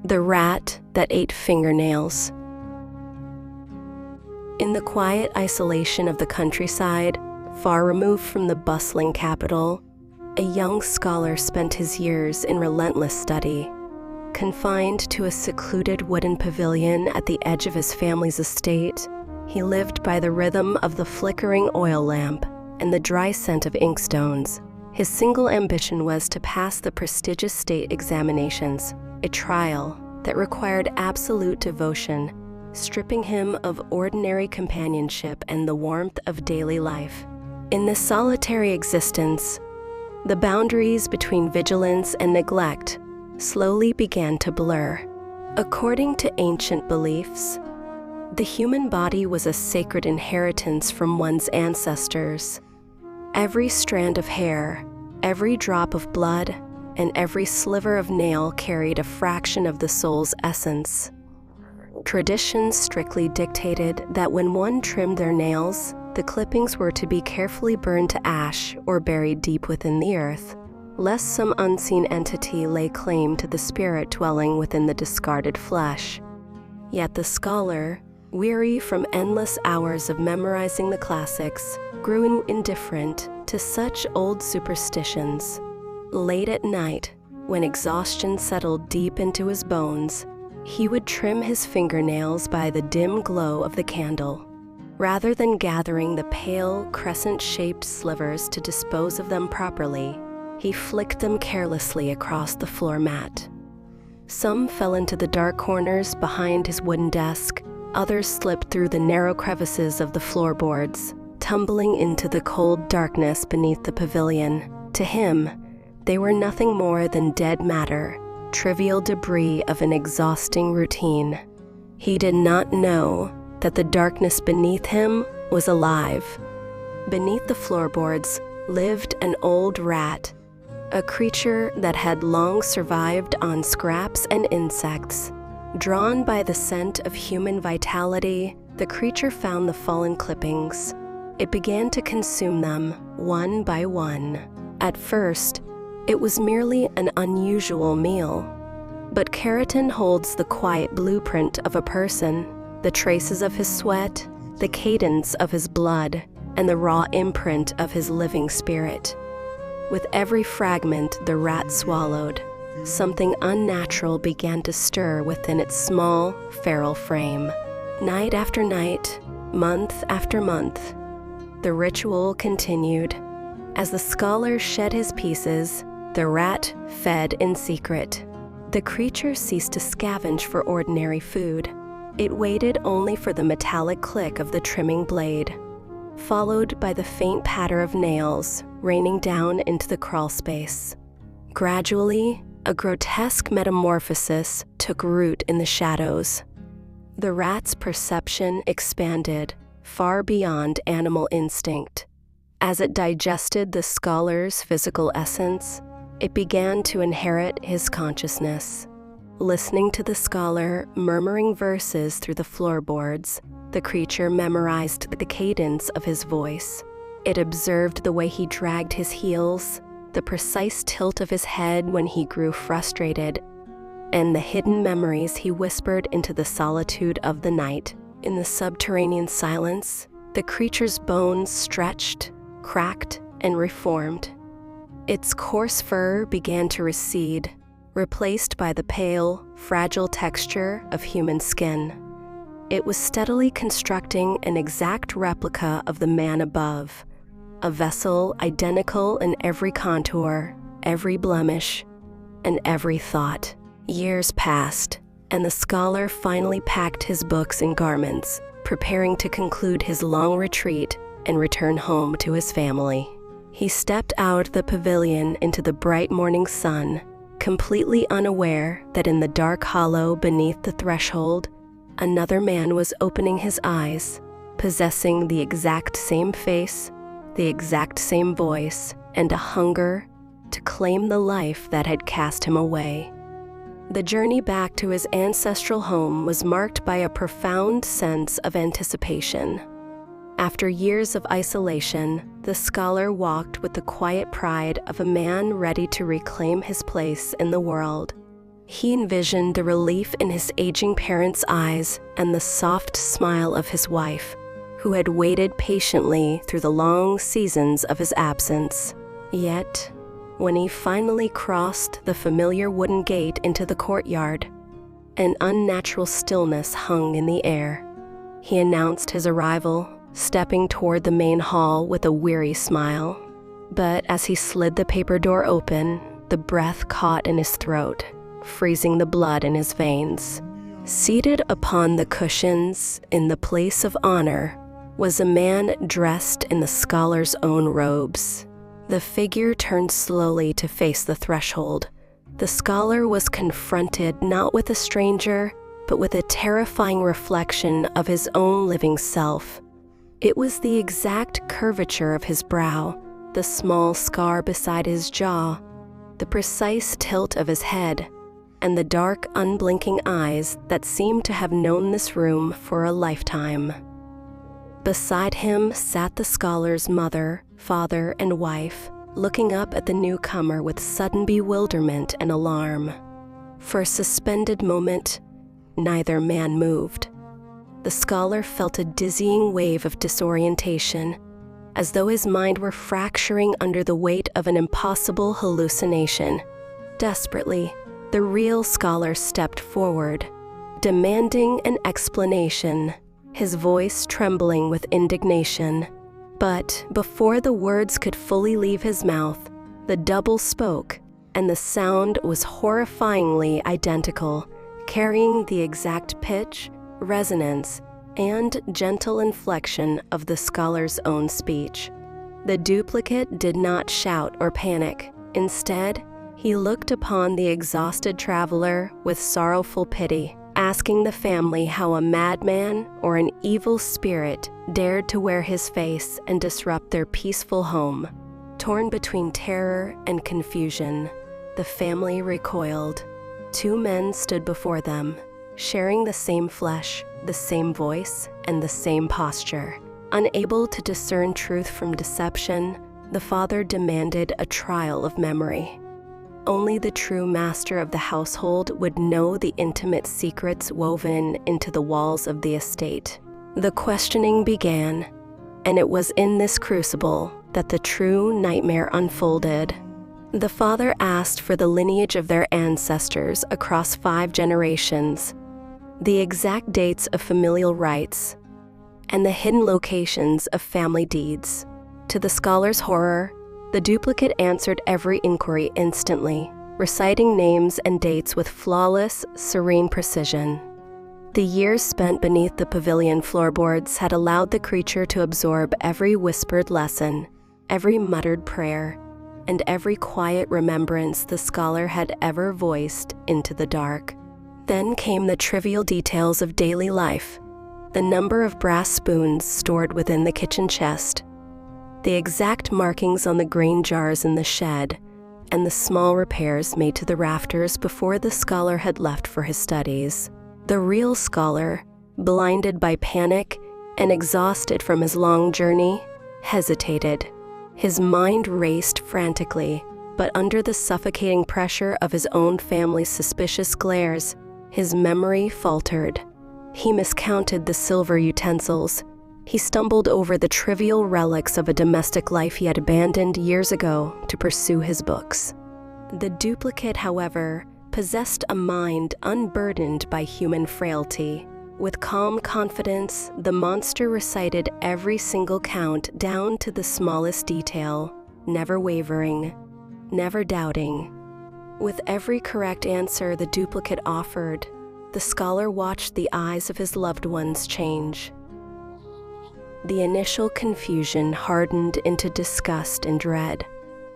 The rat that ate fingernails. In the quiet isolation of the countryside, far removed from the bustling capital, a young scholar spent his years in relentless study. Confined to a secluded wooden pavilion at the edge of his family's estate, he lived by the rhythm of the flickering oil lamp and the dry scent of inkstones. His single ambition was to pass the prestigious state examinations, a trial that required absolute devotion, stripping him of ordinary companionship and the warmth of daily life. In this solitary existence, the boundaries between vigilance and neglect slowly began to blur. According to ancient beliefs, the human body was a sacred inheritance from one's ancestors. Every strand of hair, every drop of blood, and every sliver of nail carried a fraction of the soul's essence. Tradition strictly dictated that when one trimmed their nails, the clippings were to be carefully burned to ash or buried deep within the earth, lest some unseen entity lay claim to the spirit dwelling within the discarded flesh. Yet the scholar, weary from endless hours of memorizing the classics, grew indifferent to such old superstitions. Late at night, when exhaustion settled deep into his bones, he would trim his fingernails by the dim glow of the candle. Rather than gathering the pale, crescent-shaped slivers to dispose of them properly, he flicked them carelessly across the floor mat. Some fell into the dark corners behind his wooden desk, others slipped through the narrow crevices of the floorboards, tumbling into the cold darkness beneath the pavilion. To him, they were nothing more than dead matter, trivial debris of an exhausting routine. He did not know that the darkness beneath him was alive. Beneath the floorboards lived an old rat, a creature that had long survived on scraps and insects. Drawn by the scent of human vitality, the creature found the fallen clippings. It began to consume them, one by one. At first, it was merely an unusual meal. But keratin holds the quiet blueprint of a person, the traces of his sweat, the cadence of his blood, and the raw imprint of his living spirit. With every fragment the rat swallowed, something unnatural began to stir within its small, feral frame. Night after night, month after month, the ritual continued. As the scholar shed his pieces, the rat fed in secret. The creature ceased to scavenge for ordinary food. It waited only for the metallic click of the trimming blade, followed by the faint patter of nails raining down into the crawl space. Gradually, a grotesque metamorphosis took root in the shadows. The rat's perception expanded far beyond animal instinct. As it digested the scholar's physical essence, it began to inherit his consciousness. Listening to the scholar murmuring verses through the floorboards, the creature memorized the cadence of his voice. It observed the way he dragged his heels, the precise tilt of his head when he grew frustrated, and the hidden memories he whispered into the solitude of the night. In the subterranean silence, the creature's bones stretched, cracked, and reformed. Its coarse fur began to recede, replaced by the pale, fragile texture of human skin. It was steadily constructing an exact replica of the man above, a vessel identical in every contour, every blemish, and every thought. Years passed, and the scholar finally packed his books and garments, preparing to conclude his long retreat and return home to his family. He stepped out the pavilion into the bright morning sun, completely unaware that in the dark hollow beneath the threshold, another man was opening his eyes, possessing the exact same face, the exact same voice, and a hunger to claim the life that had cast him away. The journey back to his ancestral home was marked by a profound sense of anticipation. After years of isolation, the scholar walked with the quiet pride of a man ready to reclaim his place in the world. He envisioned the relief in his aging parents' eyes and the soft smile of his wife, who had waited patiently through the long seasons of his absence. Yet, when he finally crossed the familiar wooden gate into the courtyard, an unnatural stillness hung in the air. He announced his arrival, stepping toward the main hall with a weary smile. But as he slid the paper door open, the breath caught in his throat, freezing the blood in his veins. Seated upon the cushions in the place of honor was a man dressed in the scholar's own robes. The figure turned slowly to face the threshold. The scholar was confronted not with a stranger, but with a terrifying reflection of his own living self. It was the exact curvature of his brow, the small scar beside his jaw, the precise tilt of his head, and the dark, unblinking eyes that seemed to have known this room for a lifetime. Beside him sat the scholar's mother, father, and wife, looking up at the newcomer with sudden bewilderment and alarm. For a suspended moment, neither man moved. The scholar felt a dizzying wave of disorientation, as though his mind were fracturing under the weight of an impossible hallucination. Desperately, the real scholar stepped forward, demanding an explanation, his voice trembling with indignation. But before the words could fully leave his mouth, the double spoke, and the sound was horrifyingly identical, carrying the exact pitch, resonance, and gentle inflection of the scholar's own speech. The duplicate did not shout or panic. Instead, he looked upon the exhausted traveler with sorrowful pity, asking the family how a madman or an evil spirit dared to wear his face and disrupt their peaceful home. Torn between terror and confusion, the family recoiled. Two men stood before them, sharing the same flesh, the same voice, and the same posture. Unable to discern truth from deception, the father demanded a trial of memory. Only the true master of the household would know the intimate secrets woven into the walls of the estate. The questioning began, and it was in this crucible that the true nightmare unfolded. The father asked for the lineage of their ancestors across 5 generations, the exact dates of familial rights, and the hidden locations of family deeds. To the scholar's horror, the duplicate answered every inquiry instantly, reciting names and dates with flawless, serene precision. The years spent beneath the pavilion floorboards had allowed the creature to absorb every whispered lesson, every muttered prayer, and every quiet remembrance the scholar had ever voiced into the dark. Then came the trivial details of daily life, the number of brass spoons stored within the kitchen chest, the exact markings on the grain jars in the shed, and the small repairs made to the rafters before the scholar had left for his studies. The real scholar, blinded by panic and exhausted from his long journey, hesitated. His mind raced frantically, but under the suffocating pressure of his own family's suspicious glares, his memory faltered. He miscounted the silver utensils. He stumbled over the trivial relics of a domestic life he had abandoned years ago to pursue his books. The duplicate, however, possessed a mind unburdened by human frailty. With calm confidence, the monster recited every single count down to the smallest detail, never wavering, never doubting. With every correct answer the duplicate offered, the scholar watched the eyes of his loved ones change. The initial confusion hardened into disgust and dread.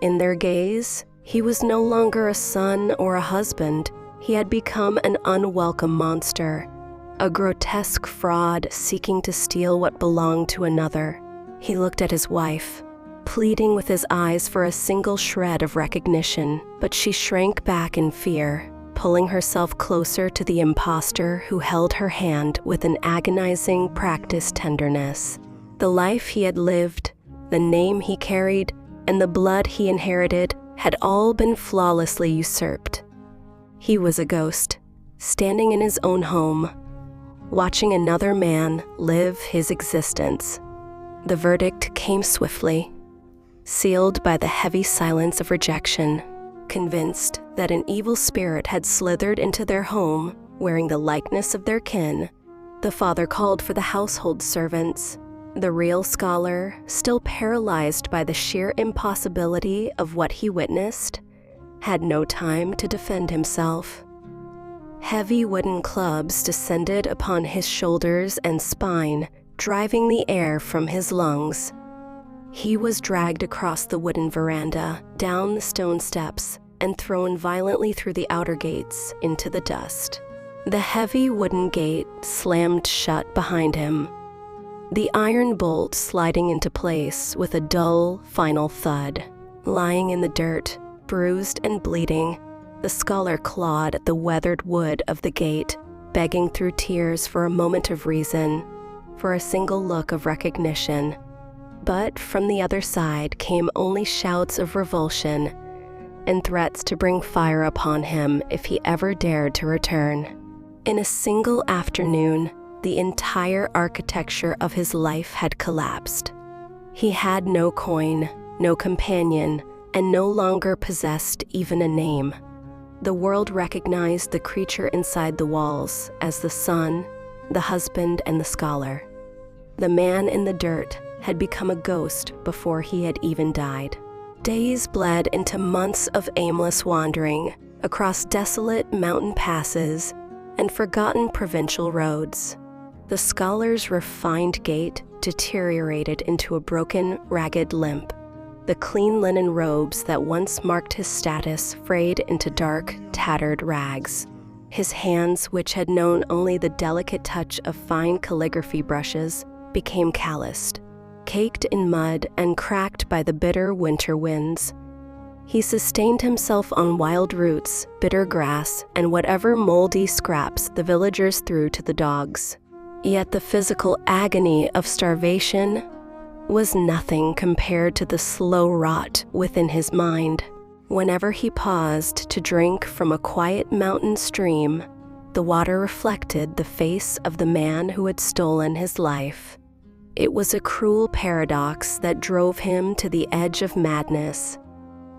In their gaze, he was no longer a son or a husband. He had become an unwelcome monster, a grotesque fraud seeking to steal what belonged to another. He looked at his wife, pleading with his eyes for a single shred of recognition, but she shrank back in fear, pulling herself closer to the imposter who held her hand with an agonizing, practiced tenderness. The life he had lived, the name he carried, and the blood he inherited had all been flawlessly usurped. He was a ghost, standing in his own home, watching another man live his existence. The verdict came swiftly, sealed by the heavy silence of rejection. Convinced that an evil spirit had slithered into their home wearing the likeness of their kin, the father called for the household servants. The real scholar, still paralyzed by the sheer impossibility of what he witnessed, had no time to defend himself. Heavy wooden clubs descended upon his shoulders and spine, driving the air from his lungs. He was dragged across the wooden veranda, down the stone steps, and thrown violently through the outer gates into the dust. The heavy wooden gate slammed shut behind him, the iron bolt sliding into place with a dull, final thud. Lying in the dirt, bruised and bleeding, the scholar clawed at the weathered wood of the gate, begging through tears for a moment of reason, for a single look of recognition. But from the other side came only shouts of revulsion and threats to bring fire upon him if he ever dared to return. In a single afternoon, the entire architecture of his life had collapsed. He had no coin, no companion, and no longer possessed even a name. The world recognized the creature inside the walls as the son, the husband, and the scholar. The man in the dirt had become a ghost before he had even died. Days bled into months of aimless wandering across desolate mountain passes and forgotten provincial roads. The scholar's refined gait deteriorated into a broken, ragged limp. The clean linen robes that once marked his status frayed into dark, tattered rags. His hands, which had known only the delicate touch of fine calligraphy brushes, became calloused, caked in mud and cracked by the bitter winter winds. He sustained himself on wild roots, bitter grass, and whatever moldy scraps the villagers threw to the dogs. Yet the physical agony of starvation was nothing compared to the slow rot within his mind. Whenever he paused to drink from a quiet mountain stream, the water reflected the face of the man who had stolen his life. It was a cruel paradox that drove him to the edge of madness.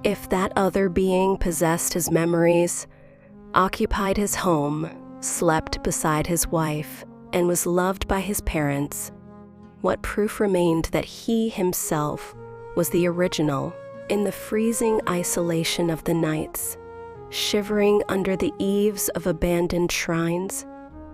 If that other being possessed his memories, occupied his home, slept beside his wife, and was loved by his parents, what proof remained that he himself was the original? In the freezing isolation of the nights, shivering under the eaves of abandoned shrines,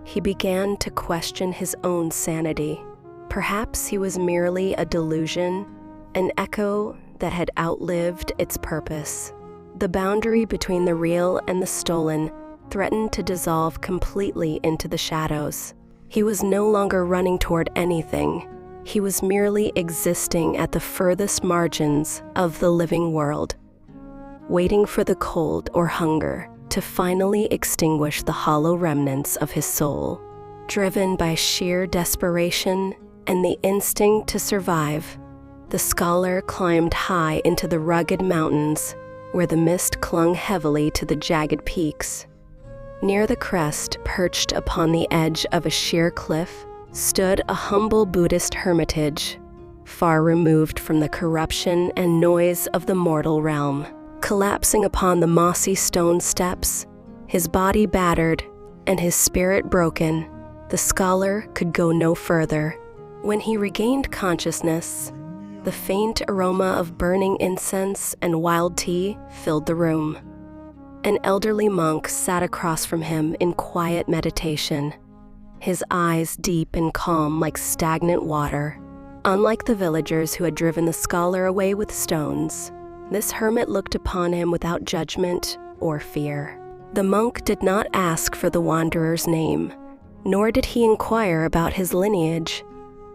he began to question his own sanity. Perhaps he was merely a delusion, an echo that had outlived its purpose. The boundary between the real and the stolen threatened to dissolve completely into the shadows. He was no longer running toward anything. He was merely existing at the furthest margins of the living world, waiting for the cold or hunger to finally extinguish the hollow remnants of his soul. Driven by sheer desperation and the instinct to survive, the scholar climbed high into the rugged mountains where the mist clung heavily to the jagged peaks. Near the crest, perched upon the edge of a sheer cliff, stood a humble Buddhist hermitage, far removed from the corruption and noise of the mortal realm. Collapsing upon the mossy stone steps, his body battered and his spirit broken, the scholar could go no further. When he regained consciousness, the faint aroma of burning incense and wild tea filled the room. An elderly monk sat across from him in quiet meditation, his eyes deep and calm like stagnant water. Unlike the villagers who had driven the scholar away with stones, this hermit looked upon him without judgment or fear. The monk did not ask for the wanderer's name, nor did he inquire about his lineage.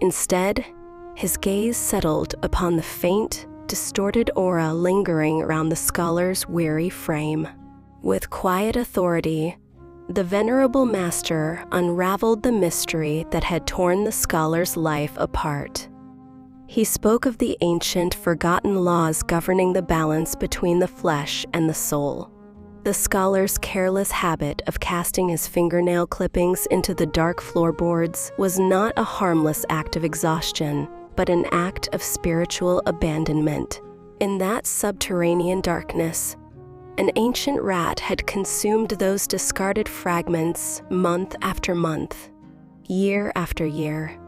Instead, his gaze settled upon the faint, distorted aura lingering around the scholar's weary frame. With quiet authority, the venerable master unraveled the mystery that had torn the scholar's life apart. He spoke of the ancient, forgotten laws governing the balance between the flesh and the soul. The scholar's careless habit of casting his fingernail clippings into the dark floorboards was not a harmless act of exhaustion, but an act of spiritual abandonment. In that subterranean darkness, an ancient rat had consumed those discarded fragments month after month, year after year.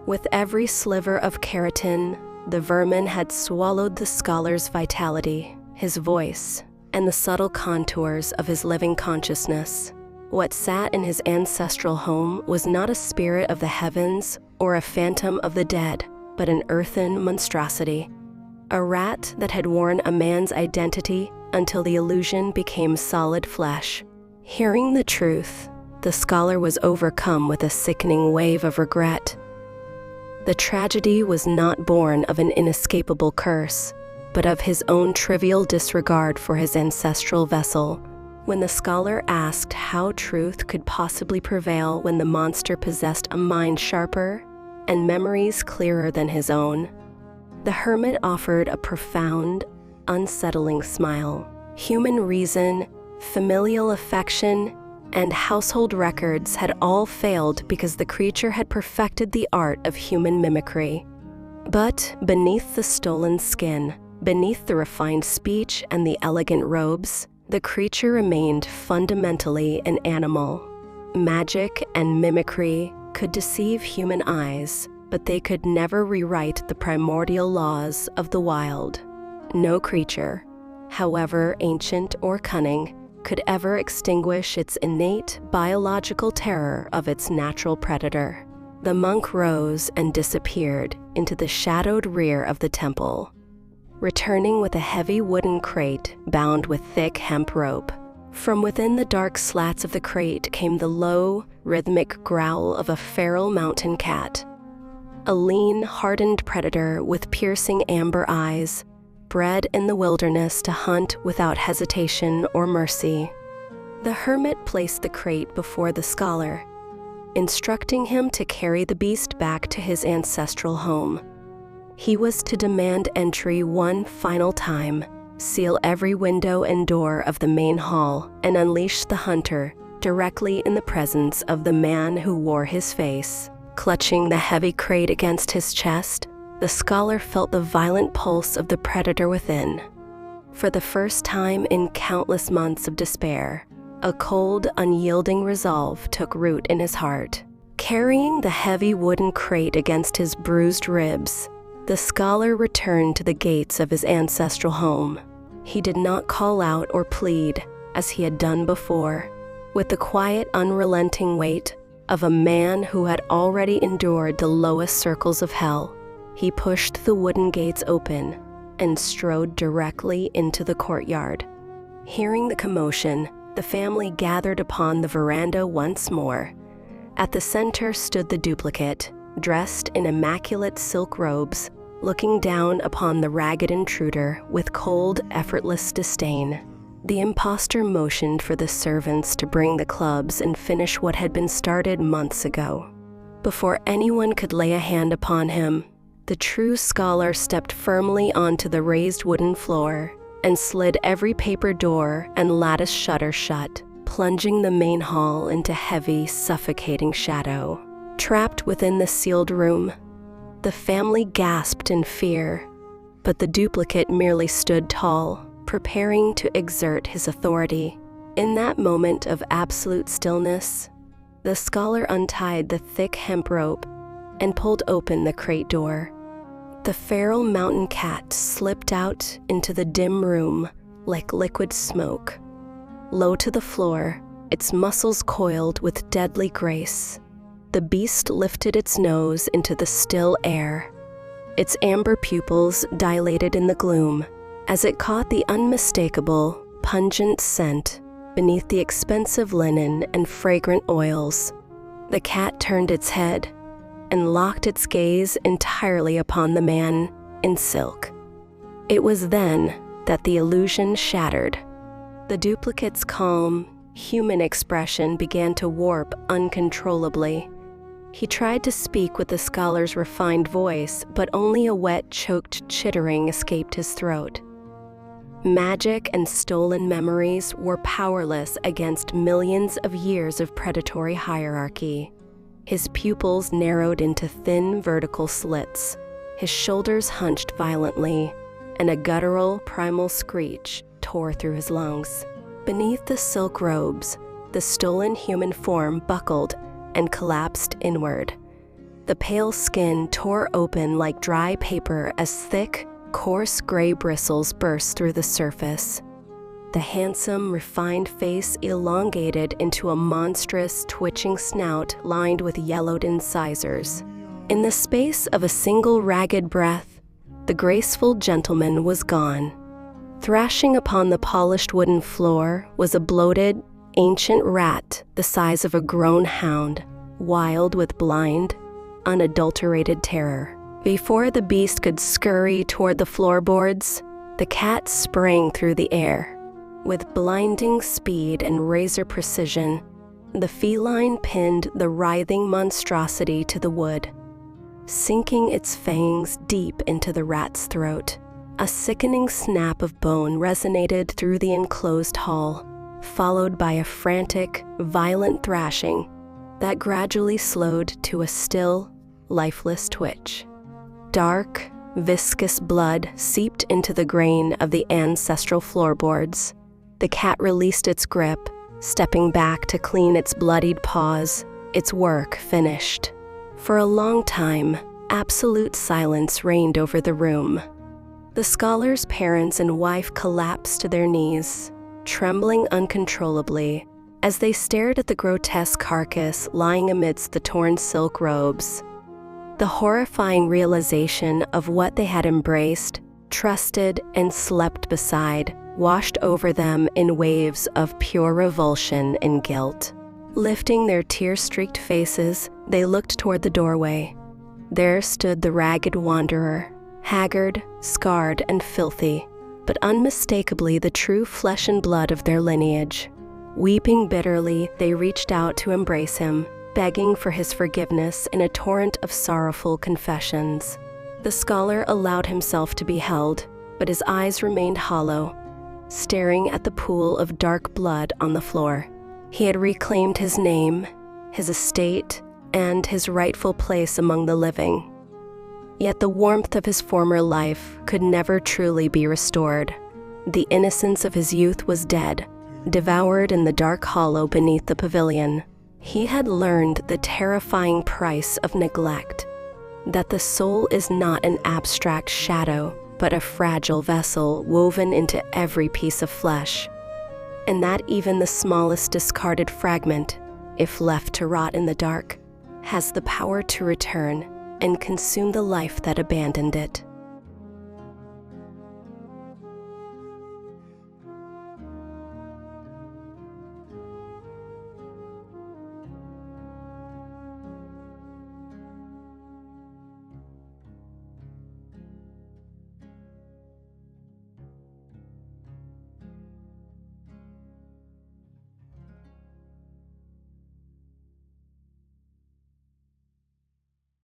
With every sliver of keratin, the vermin had swallowed the scholar's vitality, his voice, and the subtle contours of his living consciousness. What sat in his ancestral home was not a spirit of the heavens or a phantom of the dead, but an earthen monstrosity. A rat that had worn a man's identity until the illusion became solid flesh. Hearing the truth, the scholar was overcome with a sickening wave of regret. The tragedy was not born of an inescapable curse, but of his own trivial disregard for his ancestral vessel. When the scholar asked how truth could possibly prevail when the monster possessed a mind sharper and memories clearer than his own, the hermit offered a profound, unsettling smile. Human reason, familial affection, and household records had all failed because the creature had perfected the art of human mimicry. But beneath the stolen skin, beneath the refined speech and the elegant robes, the creature remained fundamentally an animal. Magic and mimicry could deceive human eyes, but they could never rewrite the primordial laws of the wild. No creature, however ancient or cunning, could ever extinguish its innate biological terror of its natural predator. The monk rose and disappeared into the shadowed rear of the temple, returning with a heavy wooden crate bound with thick hemp rope. From within the dark slats of the crate came the low, rhythmic growl of a feral mountain cat, a lean, hardened predator with piercing amber eyes, bred in the wilderness to hunt without hesitation or mercy. The hermit placed the crate before the scholar, instructing him to carry the beast back to his ancestral home. He was to demand entry one final time, seal every window and door of the main hall, and unleash the hunter directly in the presence of the man who wore his face. Clutching the heavy crate against his chest, the scholar felt the violent pulse of the predator within. For the first time in countless months of despair, a cold, unyielding resolve took root in his heart. Carrying the heavy wooden crate against his bruised ribs, the scholar returned to the gates of his ancestral home. He did not call out or plead, as he had done before. With the quiet, unrelenting weight of a man who had already endured the lowest circles of hell, he pushed the wooden gates open and strode directly into the courtyard. Hearing the commotion, the family gathered upon the veranda once more. At the center stood the duplicate, dressed in immaculate silk robes, looking down upon the ragged intruder with cold, effortless disdain. The imposter motioned for the servants to bring the clubs and finish what had been started months ago. Before anyone could lay a hand upon him, the true scholar stepped firmly onto the raised wooden floor and slid every paper door and lattice shutter shut, plunging the main hall into heavy, suffocating shadow. Trapped within the sealed room, the family gasped in fear, but the duplicate merely stood tall, preparing to exert his authority. In that moment of absolute stillness, the scholar untied the thick hemp rope and pulled open the crate door. The feral mountain cat slipped out into the dim room like liquid smoke. Low to the floor, its muscles coiled with deadly grace, the beast lifted its nose into the still air. Its amber pupils dilated in the gloom as it caught the unmistakable, pungent scent beneath the expensive linen and fragrant oils. The cat turned its head and locked its gaze entirely upon the man in silk. It was then that the illusion shattered. The duplicate's calm, human expression began to warp uncontrollably. He tried to speak with the scholar's refined voice, but only a wet, choked chittering escaped his throat. Magic and stolen memories were powerless against millions of years of predatory hierarchy. His pupils narrowed into thin vertical slits, his shoulders hunched violently, and a guttural, primal screech tore through his lungs. Beneath the silk robes, the stolen human form buckled and collapsed inward. The pale skin tore open like dry paper as thick, coarse gray bristles burst through the surface. The handsome, refined face elongated into a monstrous, twitching snout lined with yellowed incisors. In the space of a single ragged breath, the graceful gentleman was gone. Thrashing upon the polished wooden floor was a bloated, ancient rat the size of a grown hound, wild with blind, unadulterated terror. Before the beast could scurry toward the floorboards, the cat sprang through the air. With blinding speed and razor precision, the feline pinned the writhing monstrosity to the wood, sinking its fangs deep into the rat's throat. A sickening snap of bone resonated through the enclosed hall, followed by a frantic, violent thrashing that gradually slowed to a still, lifeless twitch. Dark, viscous blood seeped into the grain of the ancestral floorboards. The cat released its grip, stepping back to clean its bloodied paws, its work finished. For a long time, absolute silence reigned over the room. The scholar's parents and wife collapsed to their knees, trembling uncontrollably as they stared at the grotesque carcass lying amidst the torn silk robes. The horrifying realization of what they had embraced, trusted, and slept beside washed over them in waves of pure revulsion and guilt. Lifting their tear-streaked faces, they looked toward the doorway. There stood the ragged wanderer, haggard, scarred, and filthy, but unmistakably the true flesh and blood of their lineage. Weeping bitterly, they reached out to embrace him, begging for his forgiveness in a torrent of sorrowful confessions. The scholar allowed himself to be held, but his eyes remained hollow, staring at the pool of dark blood on the floor. He had reclaimed his name, his estate, and his rightful place among the living. Yet the warmth of his former life could never truly be restored. The innocence of his youth was dead, devoured in the dark hollow beneath the pavilion. He had learned the terrifying price of neglect, that the soul is not an abstract shadow, but a fragile vessel woven into every piece of flesh, and that even the smallest discarded fragment, if left to rot in the dark, has the power to return and consume the life that abandoned it.